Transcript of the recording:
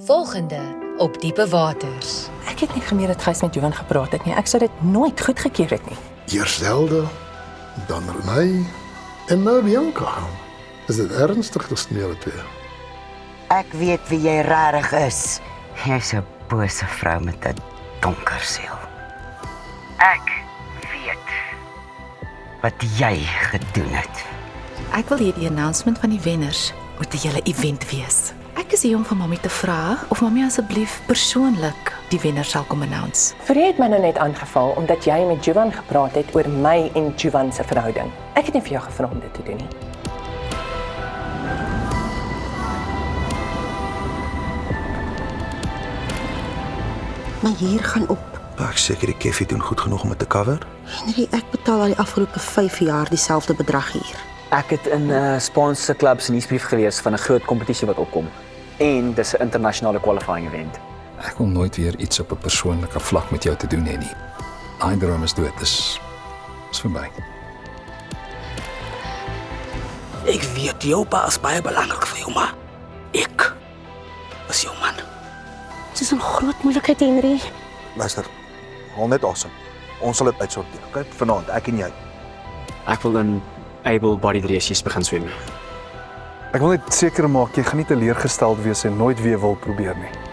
Volgende op Diepe Waters. Ek het nie gemeet dat Gys met Johan gepraat het nie. Ek sou dit nooit goedgekeur het nie. Eers Zelda, dan Renay en nou Bianca. Is dit ernstig tussen julle twee? Ek weet wie jy rarig is. Jy's 'n bose vrou met 'n donker siel. Ek weet wat jy gedoen het. Ek wil hê die announcement van die wenners moet 'n hele event wees. Ek is hier om vir Mamy te vra of Mamy asseblief persoonlik die wenner sal kom announce. Vrede het my nou net aangeval omdat jy met Johan gepraat het oor my en Johan se verhouding. Ek het nie vir jou gevra om dit te doen nie. Maar hier gaan op. Ek seker die Keffie doen goed genoeg om dit te cover. Henry, ek betaal al die afgelope 5 jaar dieselfde bedrag hier. Ek het in Spaanse klub se nuusbrief gelees van 'n groot kompetisie wat opkom. En dis 'n internasionale qualifying event. Ek wil nooit weer iets op 'n persoonlike vlak met jou te doen hê nie. Daai droom is dood, dis verby. Ek weet jou pa is baie belangrik vir jou, maar ek is jou man. Dit is 'n groot moeilikheid, Henry. Luister, hou net asem. Ons sal dit uitsorteer, okay? Vanaand, ek en jy. Ek wil in able-bodied resies begin swem. Ek wil net seker maak jy gaan nie teleurgesteld wees en nooit weer wil probeer nie.